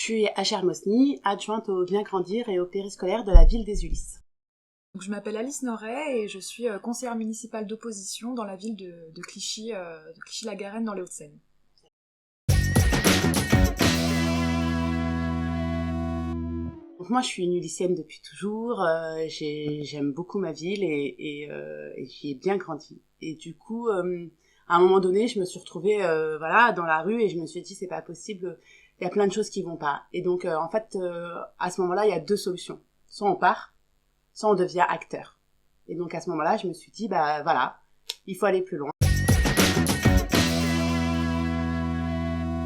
suis Achère Mosny, adjointe au bien grandir et au périscolaire de la ville des Ulysses. Donc, je m'appelle Alice Noret et je suis conseillère municipale d'opposition dans la ville de Clichy, de Clichy-la-Garenne dans les Hauts-de-Seine. Donc moi je suis une ulyssienne depuis toujours, j'aime beaucoup ma ville et j'y ai bien grandi. Et du coup, à un moment donné, je me suis retrouvée dans la rue et je me suis dit c'est pas possible, il y a plein de choses qui vont pas. Et donc à ce moment-là, il y a deux solutions. Soit on part, soit on devient acteur. Et donc à ce moment-là, je me suis dit il faut aller plus loin.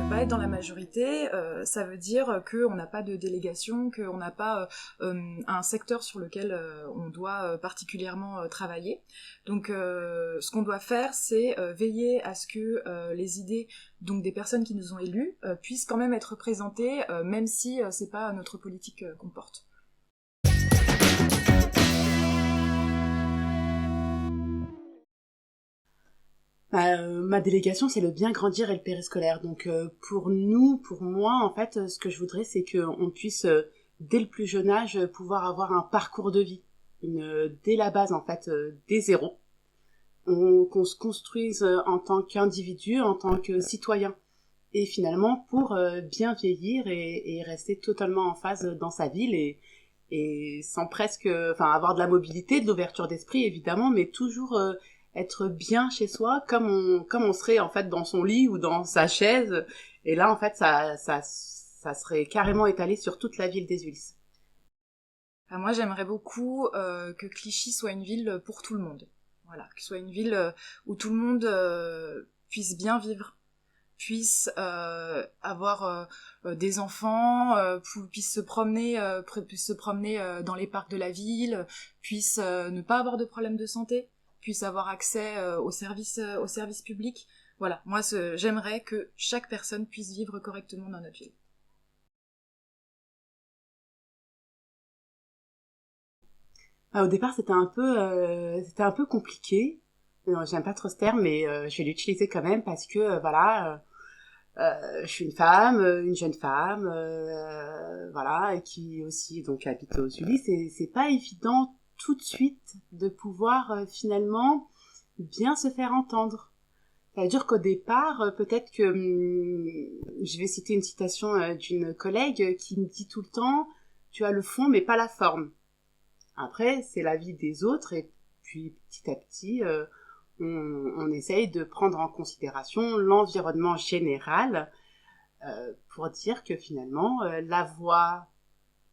Pas être dans la majorité, ça veut dire qu'on n'a pas de délégation, qu'on n'a pas un secteur sur lequel on doit particulièrement travailler. Donc ce qu'on doit faire, c'est veiller à ce que les idées donc des personnes qui nous ont élus puissent quand même être représentées, même si c'est pas notre politique qu'on porte. Ma délégation, c'est le bien grandir et le périscolaire. Donc pour moi, en fait, ce que je voudrais, c'est qu'on puisse, dès le plus jeune âge, pouvoir avoir un parcours de vie. Dès la base, en fait, dès zéro. Qu'on se construise en tant qu'individu, en tant que citoyen. Et finalement, pour bien vieillir et rester totalement en phase dans sa ville et sans avoir de la mobilité, de l'ouverture d'esprit, évidemment, mais toujours être bien chez soi, comme on serait en fait dans son lit ou dans sa chaise. Et là, en fait, ça serait carrément étalé sur toute la ville des Ulysses. Moi, j'aimerais beaucoup que Clichy soit une ville pour tout le monde. Voilà, que ce soit une ville où tout le monde puisse bien vivre, puisse avoir des enfants, puisse se promener dans les parcs de la ville, puisse ne pas avoir de problème de santé, puisse avoir accès aux services publics. Voilà, moi j'aimerais que chaque personne puisse vivre correctement dans notre ville. Au départ, c'était un peu compliqué. Non, j'aime pas trop ce terme, mais je vais l'utiliser quand même parce que je suis une jeune femme, et qui aussi donc habite aux Ulysses. Et c'est pas évident tout de suite de pouvoir finalement bien se faire entendre. C'est-à-dire qu'au départ, peut-être que je vais citer une citation d'une collègue qui me dit tout le temps, tu as le fond mais pas la forme. Après, c'est la vie des autres et puis petit à petit, on essaye de prendre en considération l'environnement général pour dire que finalement,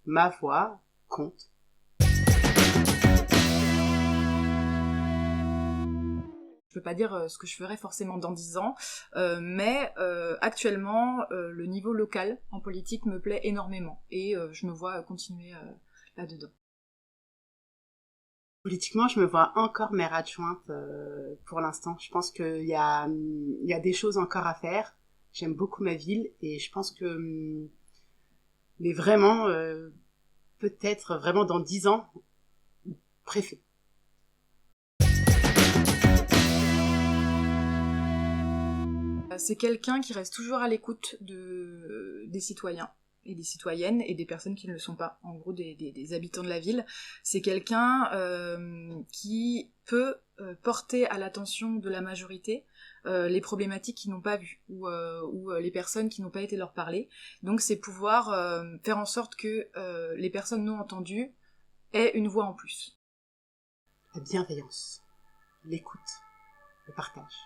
ma voix compte. Je peux pas dire ce que je ferais forcément dans 10 ans, mais actuellement, le niveau local en politique me plaît énormément et je me vois continuer là-dedans. Politiquement, je me vois encore maire adjointe pour l'instant. Je pense qu'il y a des choses encore à faire. J'aime beaucoup ma ville et je pense que, mais vraiment, peut-être vraiment dans 10 ans, préfet. C'est quelqu'un qui reste toujours à l'écoute des citoyens et des citoyennes et des personnes qui ne le sont pas, en gros des habitants de la ville. C'est quelqu'un qui peut porter à l'attention de la majorité les problématiques qu'ils n'ont pas vues ou les personnes qui n'ont pas été leur parler. Donc c'est pouvoir faire en sorte que les personnes non entendues aient une voix en plus. La bienveillance, l'écoute, le partage.